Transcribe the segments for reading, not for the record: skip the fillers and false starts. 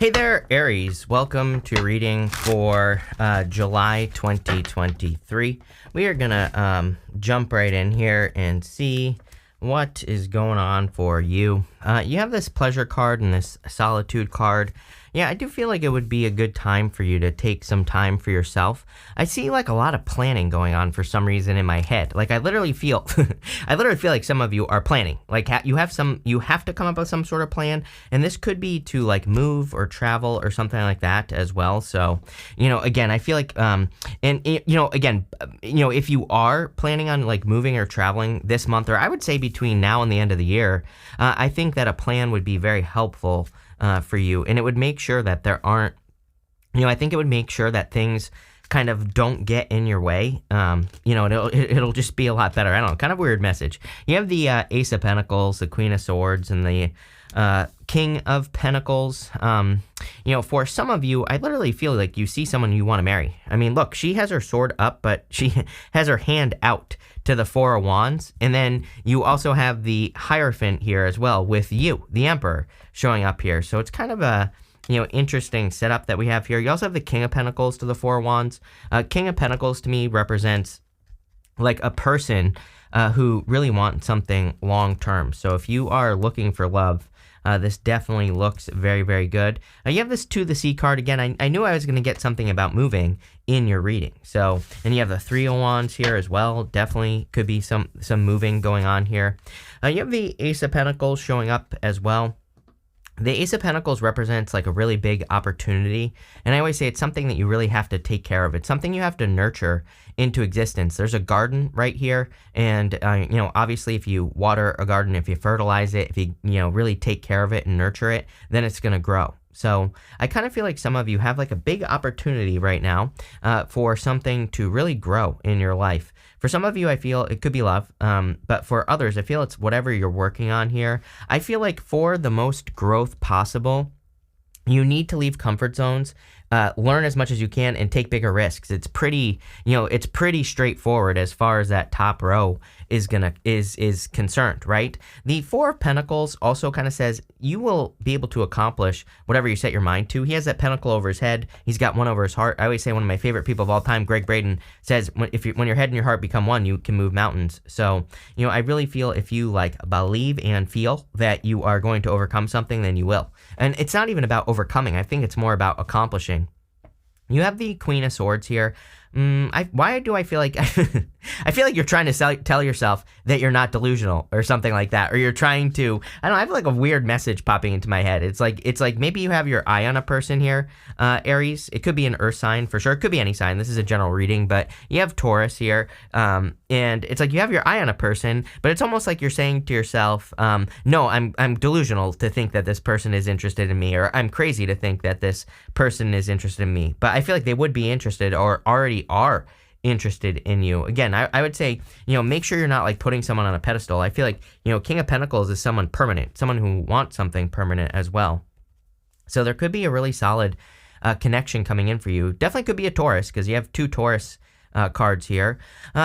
Hey there, Aries. Welcome to reading for July 2023. We are going to jump right in here and see what is going on for you. You have this pleasure card and this solitude card. Yeah, I do feel like it would be a good time for you to take some time for yourself. I see like a lot of planning going on for some reason in my head. Like I literally feel, I literally feel like some of you are planning. Like you have to come up with some sort of plan, and this could be to like move or travel or something like that as well. So, again, I feel like, if you are planning on like moving or traveling this month, or I would say between now and the end of the year, I think that a plan would be very helpful for you, and it would make sure that there aren't, I think it would make sure that things kind of don't get in your way. It'll just be a lot better. I don't know, kind of weird message. You have the Ace of Pentacles, the Queen of Swords, and the King of Pentacles. For some of you, I literally feel like you see someone you want to marry. I mean, look, she has her sword up, but she has her hand out to the Four of Wands. And then you also have the Hierophant here as well with you, the Emperor, showing up here. So it's kind of a interesting setup that we have here. You also have the King of Pentacles to the Four of Wands. King of Pentacles to me represents like a person who really wants something long term. So if you are looking for love, this definitely looks very, very good. You have this To the Sea card. Again, I knew I was going to get something about moving in your reading. So, and you have the Three of Wands here as well. Definitely could be some moving going on here. You have the Ace of Pentacles showing up as well. The Ace of Pentacles represents like a really big opportunity, and I always say it's something that you really have to take care of. It's something you have to nurture into existence. There's a garden right here, and obviously if you water a garden, if you fertilize it, if you really take care of it and nurture it, then it's going to grow. So I kind of feel like some of you have like a big opportunity right now for something to really grow in your life. For some of you, I feel it could be love, but for others, I feel it's whatever you're working on here. I feel like for the most growth possible, you need to leave comfort zones, learn as much as you can, and take bigger risks. It's pretty, it's pretty straightforward as far as that top row is concerned, right? The Four of Pentacles also kind of says you will be able to accomplish whatever you set your mind to. He has that pentacle over his head. He's got one over his heart. I always say one of my favorite people of all time, Greg Braden, says when your head and your heart become one, you can move mountains. So, I really feel if you like believe and feel that you are going to overcome something, then you will. And it's not even about overcoming. I think it's more about accomplishing. You have the Queen of Swords here. Why do I feel like I feel like you're trying to tell yourself that you're not delusional or something like that, or you're trying to, I don't know, I have like a weird message popping into my head. It's like maybe you have your eye on a person here, Aries. It could be an earth sign for sure. It could be any sign. This is a general reading, but you have Taurus here, and it's like you have your eye on a person, but it's almost like you're saying to yourself, no, I'm delusional to think that this person is interested in me, or I'm crazy to think that this person is interested in me. But I feel like they would be interested or already are interested in you. Again, I would say, make sure you're not like putting someone on a pedestal. I feel like, King of Pentacles is someone permanent, someone who wants something permanent as well. So there could be a really solid connection coming in for you. Definitely could be a Taurus, because you have two Taurus cards here.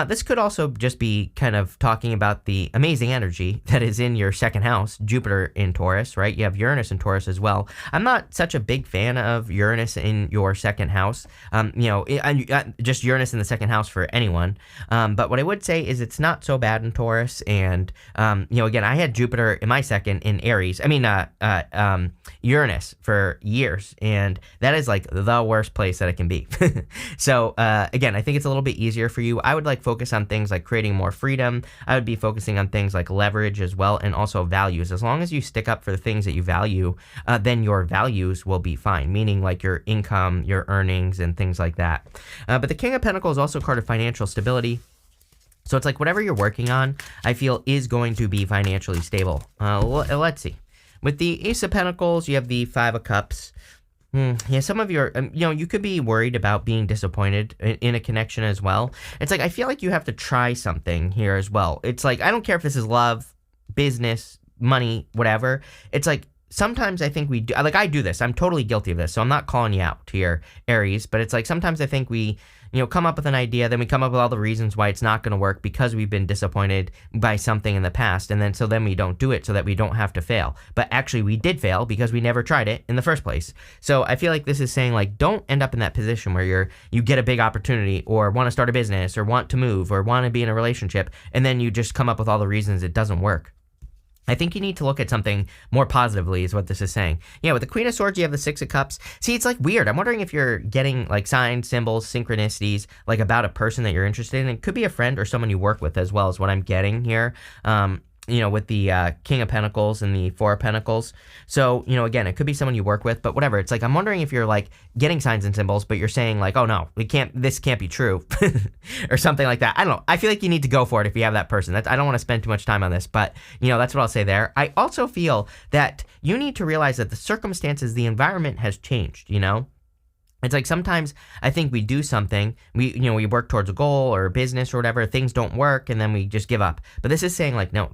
This could also just be kind of talking about the amazing energy that is in your second house, Jupiter in Taurus, right? You have Uranus in Taurus as well. I'm not such a big fan of Uranus in your second house. Just Uranus in the second house for anyone. But what I would say is it's not so bad in Taurus. And, again, I had Jupiter in my second in Aries. Uranus for years. And that is like the worst place that it can be. So, again, I think it's a little bit easier for you. I would like focus on things like creating more freedom. I would be focusing on things like leverage as well, and also values. As long as you stick up for the things that you value, then your values will be fine, meaning like your income, your earnings, and things like that. But the King of Pentacles is also a card of financial stability. So it's like whatever you're working on, I feel is going to be financially stable. Let's see. With the Ace of Pentacles, you have the Five of Cups. Yeah, some of your, you could be worried about being disappointed in a connection as well. It's like, I feel like you have to try something here as well. It's like, I don't care if this is love, business, money, whatever. It's like, sometimes I think we do, like I do this. I'm totally guilty of this. So I'm not calling you out here, Aries, but it's like sometimes I think we, come up with an idea, then we come up with all the reasons why it's not going to work because we've been disappointed by something in the past. And then we don't do it so that we don't have to fail. But actually we did fail because we never tried it in the first place. So I feel like this is saying like, don't end up in that position where you get a big opportunity or want to start a business or want to move or want to be in a relationship. And then you just come up with all the reasons it doesn't work. I think you need to look at something more positively is what this is saying. Yeah, with the Queen of Swords, you have the Six of Cups. See, it's like weird. I'm wondering if you're getting like signs, symbols, synchronicities, like about a person that you're interested in. It could be a friend or someone you work with as well is what I'm getting here. With the King of Pentacles and the Four of Pentacles. So, again, it could be someone you work with, but whatever. It's like, I'm wondering if you're like getting signs and symbols, but you're saying like, oh no, this can't be true or something like that. I don't know. I feel like you need to go for it if you have that person. I don't want to spend too much time on this, but that's what I'll say there. I also feel that you need to realize that the circumstances, the environment has changed, It's like sometimes I think we do something, we work towards a goal or a business or whatever, things don't work and then we just give up. But this is saying like, no,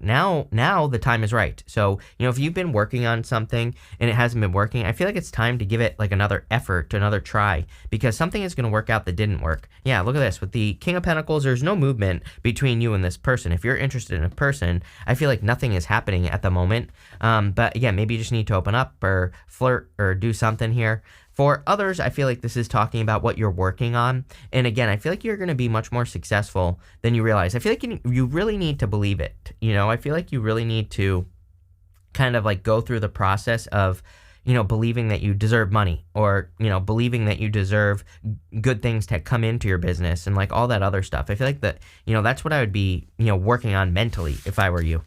now the time is right. So, if you've been working on something and it hasn't been working, I feel like it's time to give it like another effort, another try, because something is going to work out that didn't work. Yeah, look at this. With the King of Pentacles, there's no movement between you and this person. If you're interested in a person, I feel like nothing is happening at the moment. But again, maybe you just need to open up or flirt or do something here. For others, I feel like this is talking about what you're working on. And again, I feel like you're going to be much more successful than you realize. I feel like you really need to believe it. I feel like you really need to kind of like go through the process of, believing that you deserve money or, believing that you deserve good things to come into your business and like all that other stuff. I feel like that, that's what I would be, working on mentally if I were you.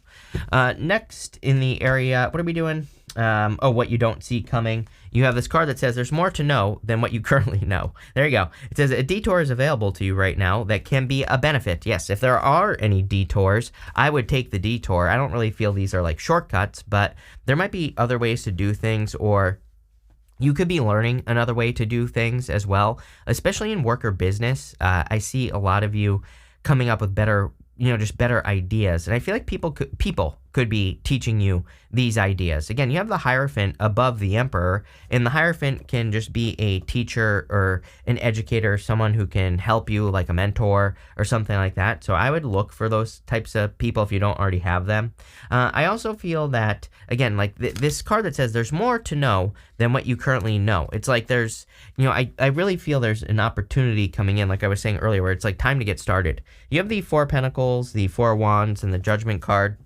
Next in the area, what are we doing? What you don't see coming. You have this card that says there's more to know than what you currently know. There you go. It says a detour is available to you right now that can be a benefit. Yes, if there are any detours, I would take the detour. I don't really feel these are like shortcuts, but there might be other ways to do things, or you could be learning another way to do things as well, especially in work or business. I see a lot of you coming up with better ideas. And I feel like people could be teaching you these ideas. Again, you have the Hierophant above the Emperor, and the Hierophant can just be a teacher or an educator, someone who can help you, like a mentor or something like that. So I would look for those types of people if you don't already have them. I also feel that, again, like this card that says there's more to know than what you currently know. It's like there's, I really feel there's an opportunity coming in, like I was saying earlier, where it's like time to get started. You have the Four of Pentacles, the Four of Wands, and the Judgment card.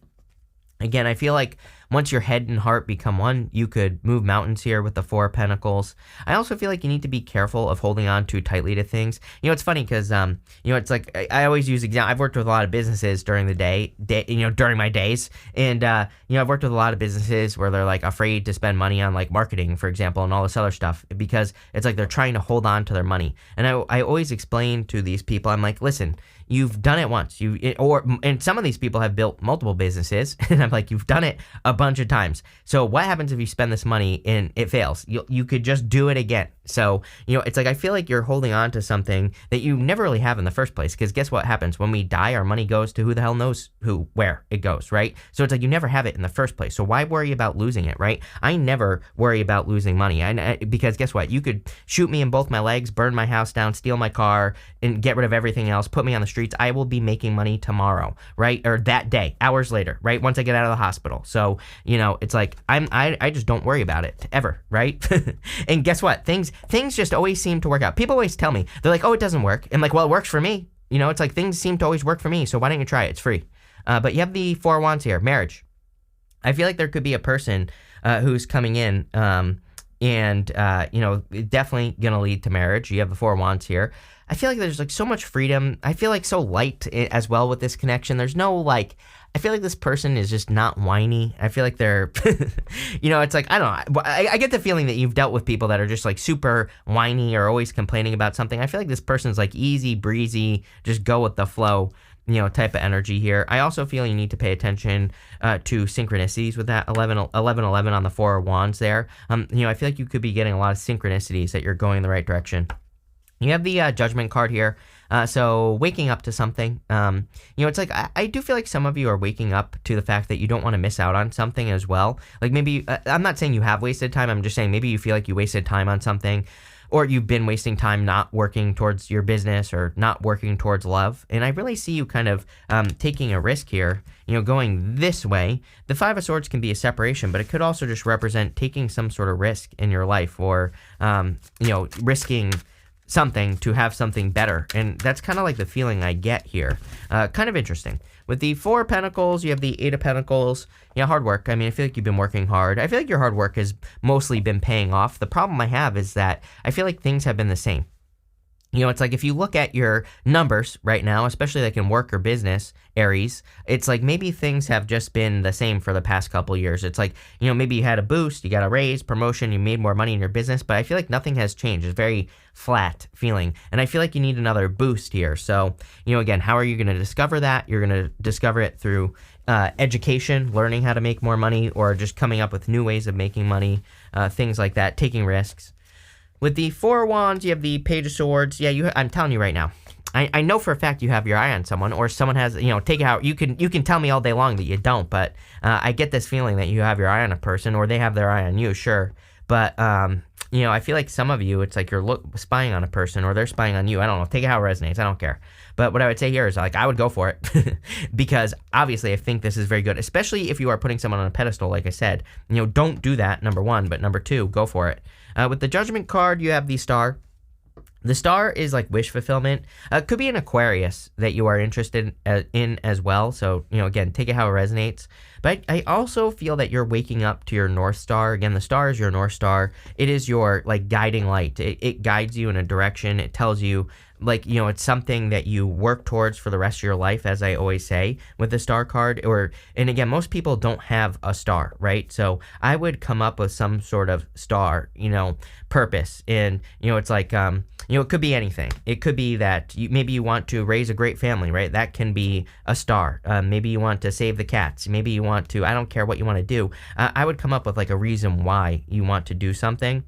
Again, I feel like once your head and heart become one, you could move mountains here with the Four of Pentacles. I also feel like you need to be careful of holding on too tightly to things. It's funny because, it's like I always use example. I've worked with a lot of businesses during the day, during my days. And, I've worked with a lot of businesses where they're like afraid to spend money on like marketing, for example, and all this other stuff because it's like they're trying to hold on to their money. And I always explain to these people, I'm like, listen, you've done it once. And some of these people have built multiple businesses, and I'm like, you've done it a bunch of times. So what happens if you spend this money and it fails? You could just do it again. So, it's like I feel like you're holding on to something that you never really have in the first place, because guess what happens? When we die, our money goes to who the hell knows where it goes, right? So it's like you never have it in the first place. So why worry about losing it, right? I never worry about losing money because guess what? You could shoot me in both my legs, burn my house down, steal my car, and get rid of everything else, put me on the streets. I will be making money tomorrow, right? Or that day, hours later, right? Once I get out of the hospital. So, it's like I just don't worry about it ever, right? And guess what? Things just always seem to work out. People always tell me, they're like, oh, it doesn't work. I'm like, well, it works for me. It's like things seem to always work for me. So why don't you try it? It's free. But you have the Four of Wands here, marriage. I feel like there could be a person who's coming in and definitely going to lead to marriage. You have the Four of Wands here. I feel like there's like so much freedom. I feel like so light as well with this connection. There's no like, I feel like this person is just not whiny. I feel like they're, it's like, I don't know. I get the feeling that you've dealt with people that are just like super whiny or always complaining about something. I feel like this person's like easy breezy, just go with the flow, type of energy here. I also feel you need to pay attention to synchronicities with that 11 on the Four of Wands there. I feel like you could be getting a lot of synchronicities that you're going in the right direction. You have the judgment card here. So waking up to something, it's like I do feel like some of you are waking up to the fact that you don't want to miss out on something as well. Like maybe, I'm not saying you have wasted time. I'm just saying maybe you feel like you wasted time on something, or you've been wasting time not working towards your business or not working towards love. And I really see you kind of taking a risk here, going this way. The Five of Swords can be a separation, but it could also just represent taking some sort of risk in your life, or, risking something to have something better. And that's kind of like the feeling I get here. Kind of interesting. With the Four of Pentacles, you have the Eight of Pentacles. Hard work. I mean, I feel like you've been working hard. I feel like your hard work has mostly been paying off. The problem I have is that I feel like things have been the same. It's like if you look at your numbers right now, especially like in work or business, Aries, it's like maybe things have just been the same for the past couple years. It's like, maybe you had a boost, you got a raise, promotion, you made more money in your business, but I feel like nothing has changed. It's very flat feeling. And I feel like you need another boost here. So, again, how are you going to discover that? You're going to discover it through education, learning how to make more money, or just coming up with new ways of making money, things like that, taking risks. With the Four of Wands, you have the Page of Swords. Yeah, I'm telling you right now. I know for a fact you have your eye on someone, or someone has, take it out. You can tell me all day long that you don't, but I get this feeling that you have your eye on a person, or they have their eye on you, sure. But, I feel like some of you, it's like you're spying on a person, or they're spying on you. I don't know. Take it how it resonates. I don't care. But what I would say here is, like, I would go for it because obviously I think this is very good, especially if you are putting someone on a pedestal, like I said. Don't do that, number one, but number two, go for it. With the Judgment card, you have the Star. The Star is like wish fulfillment. Could be an Aquarius that you are interested in as well. So, again, take it how it resonates. But I also feel that you're waking up to your North Star. Again, the Star is your North Star. It is your, like, guiding light. It guides you in a direction. It tells you, like, it's something that you work towards for the rest of your life, as I always say with the Star card. And again, most people don't have a star, right? So I would come up with some sort of star, purpose. And, it's like, it could be anything. It could be that maybe you want to raise a great family, right? That can be a star. Maybe you want to save the cats. Maybe you want to, I don't care what you want to do. I would come up with like a reason why you want to do something.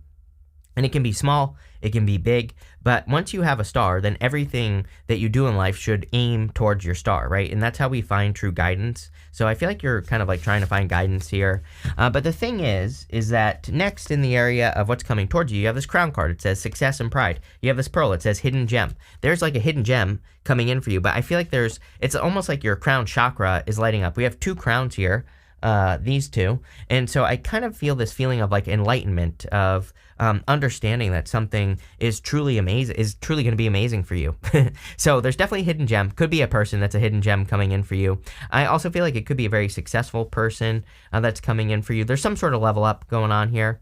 And it can be small, it can be big, but once you have a star, then everything that you do in life should aim towards your star, right? And that's how we find true guidance. So I feel like you're kind of like trying to find guidance here. But the thing is that next in the area of what's coming towards you, you have this crown card. It says success and pride. You have this pearl. It says hidden gem. There's like a hidden gem coming in for you, but I feel like it's almost like your crown chakra is lighting up. We have two crowns here. These two. And so I kind of feel this feeling of like enlightenment, of understanding that something is truly amazing, is truly going to be amazing for you. So there's definitely a hidden gem. Could be a person that's a hidden gem coming in for you. I also feel like it could be a very successful person that's coming in for you. There's some sort of level up going on here.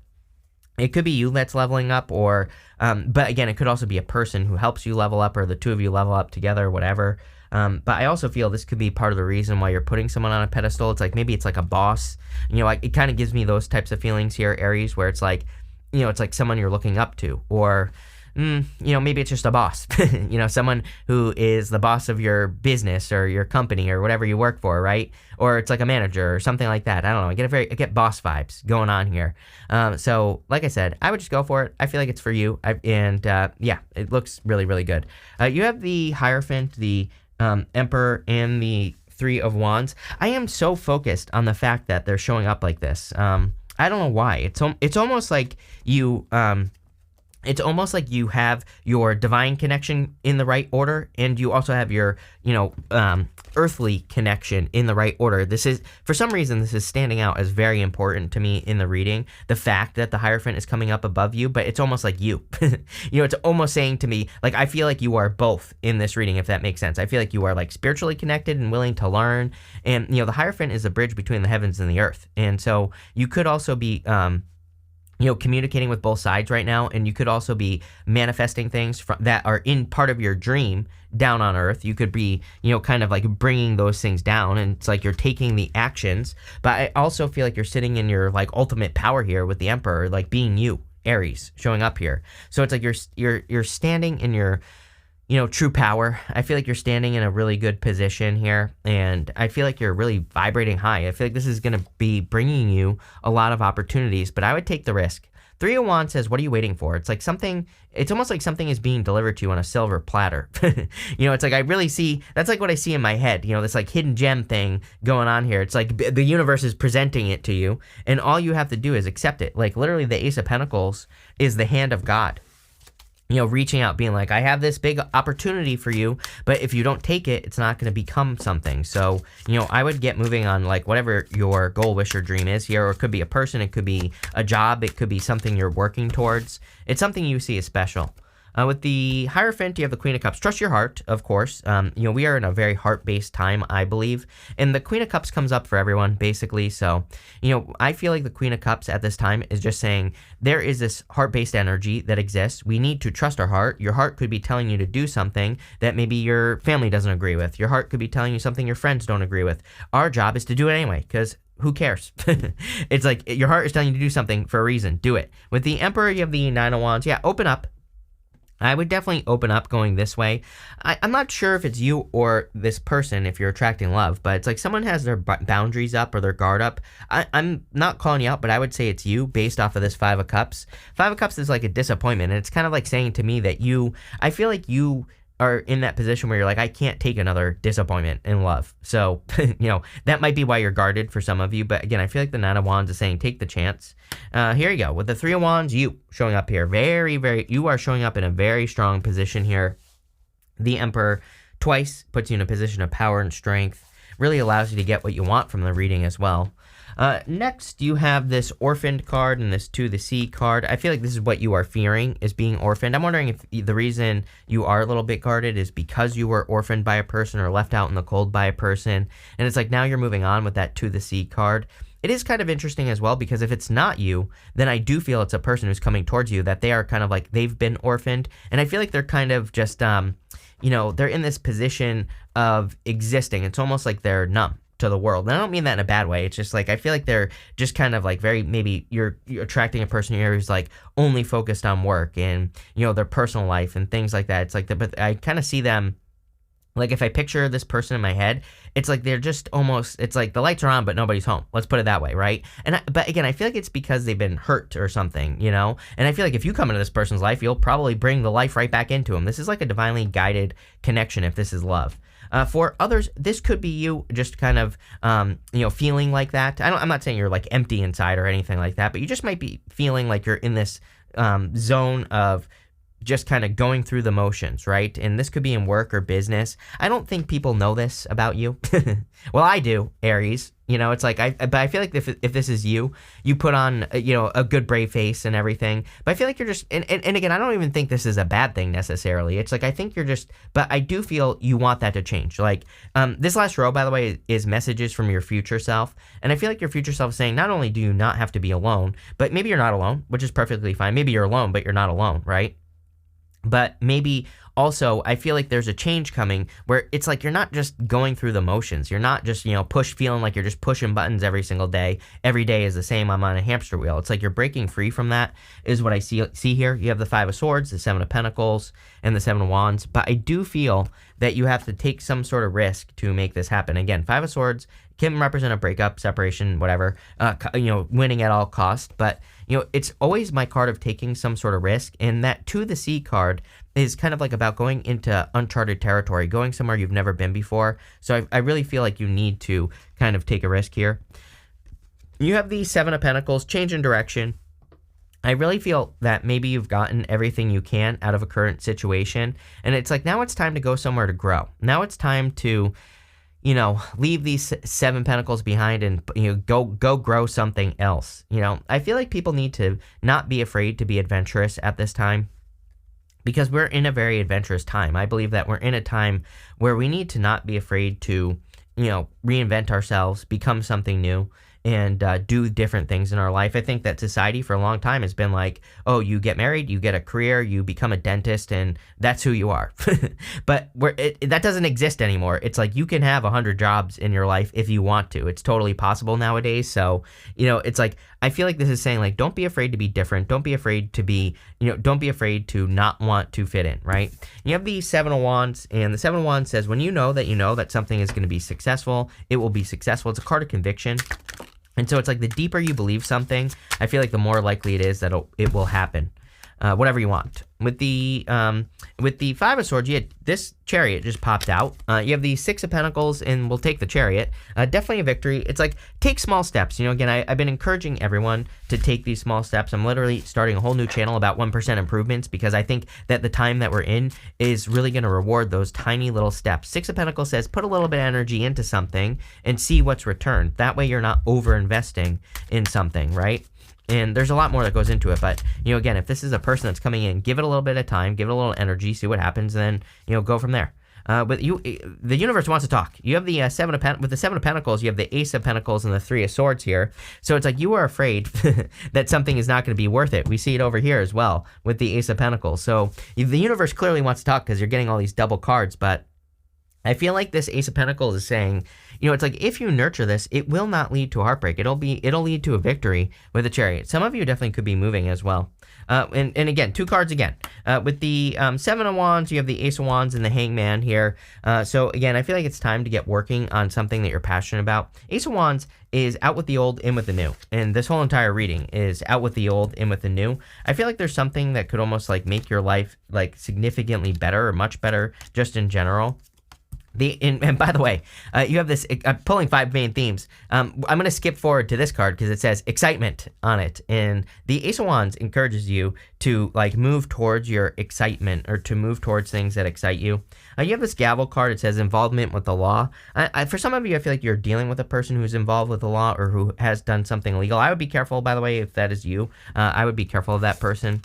It could be you that's leveling up, or, but again, it could also be a person who helps you level up, or the two of you level up together, whatever. But I also feel this could be part of the reason why you're putting someone on a pedestal. It's like, maybe it's like a boss, it kind of gives me those types of feelings here, Aries, where it's like, it's like someone you're looking up to, or, maybe it's just a boss, someone who is the boss of your business or your company or whatever you work for, right? Or it's like a manager or something like that. I don't know. I get boss vibes going on here. So like I said, I would just go for it. I feel like it's for you. Yeah, it looks really, really good. You have the Hierophant, the Emperor, and the Three of Wands. I am so focused on the fact that they're showing up like this. I don't know why. It's almost like you have your divine connection in the right order, and you also have your, earthly connection in the right order. For some reason, this is standing out as very important to me in the reading. The fact that the Hierophant is coming up above you, but it's almost like you. It's almost saying to me, like, I feel like you are both in this reading, if that makes sense. I feel like you are like spiritually connected and willing to learn. And, the Hierophant is a bridge between the heavens and the earth. And so you could also be, communicating with both sides right now, and you could also be manifesting things that are in part of your dream down on earth. You could be, kind of like bringing those things down, and it's like you're taking the actions. But I also feel like you're sitting in your like ultimate power here with the Emperor, like being you, Aries, showing up here. So it's like you're standing in your true power. I feel like you're standing in a really good position here, and I feel like you're really vibrating high. I feel like this is going to be bringing you a lot of opportunities, but I would take the risk. Three of Wands says, what are you waiting for? It's like something, it's almost like something is being delivered to you on a silver platter. It's like I really see, that's like what I see in my head, this like hidden gem thing going on here. It's like the universe is presenting it to you, and all you have to do is accept it. Like literally the Ace of Pentacles is the hand of God. Reaching out, being like, I have this big opportunity for you, but if you don't take it, it's not going to become something. So, I would get moving on like whatever your goal, wish, or dream is here, or it could be a person, it could be a job, it could be something you're working towards. It's something you see as special. With the Hierophant, you have the Queen of Cups. Trust your heart, of course. We are in a very heart-based time, I believe. And the Queen of Cups comes up for everyone, basically. So, I feel like the Queen of Cups at this time is just saying there is this heart-based energy that exists. We need to trust our heart. Your heart could be telling you to do something that maybe your family doesn't agree with. Your heart could be telling you something your friends don't agree with. Our job is to do it anyway, because who cares? It's like your heart is telling you to do something for a reason. Do it. With the Emperor, you have the Nine of Wands. Yeah, open up. I would definitely open up going this way. I'm not sure if it's you or this person if you're attracting love, but it's like someone has their boundaries up or their guard up. I'm not calling you out, but I would say it's you based off of this Five of Cups. Five of Cups is like a disappointment, and it's kind of like saying to me that I feel like you are in that position where you're like, I can't take another disappointment in love. So, that might be why you're guarded for some of you. But again, I feel like the Nine of Wands is saying, take the chance. Here you go. With the Three of Wands, you showing up here. You are showing up in a very strong position here. The Emperor twice puts you in a position of power and strength. Really allows you to get what you want from the reading as well. Next, you have this orphaned card and this To the Sea card. I feel like this is what you are fearing, is being orphaned. I'm wondering if the reason you are a little bit guarded is because you were orphaned by a person or left out in the cold by a person. And it's like now you're moving on with that To the Sea card. It is kind of interesting as well, because if it's not you, then I do feel it's a person who's coming towards you, that they are kind of like they've been orphaned. And I feel like they're kind of just, they're in this position of existing. It's almost like they're numb to the world. And I don't mean that in a bad way. It's just like, I feel like they're just kind of like maybe you're attracting a person here who's like only focused on work and, their personal life and things like that. It's like, but I kind of see them, like if I picture this person in my head, it's like they're just almost, it's like the lights are on, but nobody's home. Let's put it that way, right? But again, I feel like it's because they've been hurt or something, And I feel like if you come into this person's life, you'll probably bring the life right back into them. This is like a divinely guided connection if this is love. For others, this could be you just kind of, feeling like that. I'm not saying you're like empty inside or anything like that, but you just might be feeling like you're in this zone of just kind of going through the motions, right? And this could be in work or business. I don't think people know this about you. Well, I do, Aries. It's like, but I feel like if this is you put on, a good brave face and everything. But I feel like you're just, and again, I don't even think this is a bad thing necessarily. It's like, I think you're just, but I do feel you want that to change. Like, this last row, by the way, is messages from your future self. And I feel like your future self is saying, not only do you not have to be alone, but maybe you're not alone, which is perfectly fine. Maybe you're alone, but you're not alone, right? But maybe also, I feel like there's a change coming where it's like you're not just going through the motions. You're not just, feeling like you're just pushing buttons every single day. Every day is the same. I'm on a hamster wheel. It's like you're breaking free from that is what I see here. You have the Five of Swords, the Seven of Pentacles, and the Seven of Wands. But I do feel that you have to take some sort of risk to make this happen. Again, Five of Swords can represent a breakup, separation, whatever, winning at all cost. But, it's always my card of taking some sort of risk. And that To the Sea card is kind of like about going into uncharted territory, going somewhere you've never been before. So I really feel like you need to kind of take a risk here. You have the Seven of Pentacles, change in direction. I really feel that maybe you've gotten everything you can out of a current situation. And it's like, now it's time to go somewhere to grow. Now it's time to, leave these Seven Pentacles behind and, go grow something else. I feel like people need to not be afraid to be adventurous at this time, because we're in a very adventurous time. I believe that we're in a time where we need to not be afraid to, reinvent ourselves, become something new, and do different things in our life. I think that society for a long time has been like, oh, you get married, you get a career, you become a dentist, and that's who you are. But that doesn't exist anymore. It's like you can have 100 jobs in your life if you want to. It's totally possible nowadays. So, it's like, I feel like this is saying, like, don't be afraid to be different. Don't be afraid to be, don't be afraid to not want to fit in, right? You have the Seven of Wands, and the Seven of Wands says, when you know that something is going to be successful, it will be successful. It's a card of conviction. And so it's like the deeper you believe something, I feel like the more likely it is that it will happen. Whatever you want. With the Five of Swords, this Chariot just popped out. You have the Six of Pentacles, and we'll take the Chariot. Definitely a victory. It's like, take small steps. Again, I've been encouraging everyone to take these small steps. I'm literally starting a whole new channel about 1% improvements, because I think that the time that we're in is really going to reward those tiny little steps. Six of Pentacles says, put a little bit of energy into something and see what's returned. That way you're not over investing in something, right? And there's a lot more that goes into it, but, again, if this is a person that's coming in, give it a little bit of time, give it a little energy, see what happens, and then, go from there. But the universe wants to talk. You have the with the Seven of Pentacles, you have the Ace of Pentacles and the Three of Swords here. So it's like you are afraid that something is not going to be worth it. We see it over here as well with the Ace of Pentacles. So the universe clearly wants to talk because you're getting all these double cards, but I feel like this Ace of Pentacles is saying, it's like, if you nurture this, it will not lead to a heartbreak. It'll lead to a victory with the Chariot. Some of you definitely could be moving as well. And again, two cards again. With the Seven of Wands, you have the Ace of Wands and the Hangman here. So again, I feel like it's time to get working on something that you're passionate about. Ace of Wands is out with the old, in with the new. And this whole entire reading is out with the old, in with the new. I feel like there's something that could almost like make your life like significantly better or much better just in general. And by the way, you have this, I'm pulling 5 main themes. I'm going to skip forward to this card because it says excitement on it. And the Ace of Wands encourages you to like move towards your excitement, or to move towards things that excite you. You have this gavel card. It says involvement with the law. For some of you, I feel like you're dealing with a person who's involved with the law or who has done something illegal. I would be careful, by the way, if that is you. I would be careful of that person.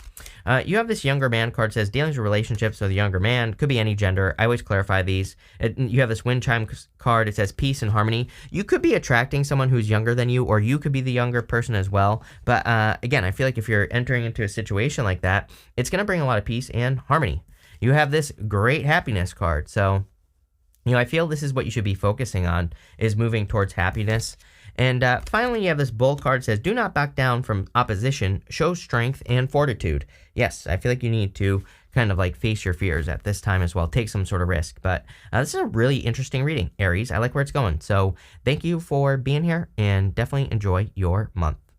You have this younger man card. It says dealings with relationships with a younger man. Could be any gender. I always clarify these. You have this wind chime card. It says peace and harmony. You could be attracting someone who's younger than you, or you could be the younger person as well. But again, I feel like if you're entering into a situation like that, it's going to bring a lot of peace and harmony. You have this great happiness card. So, I feel this is what you should be focusing on, is moving towards happiness. And finally, you have this bull card. It says, do not back down from opposition, show strength and fortitude. Yes, I feel like you need to kind of like face your fears at this time as well. Take some sort of risk. But this is a really interesting reading, Aries. I like where it's going. So thank you for being here, and definitely enjoy your month.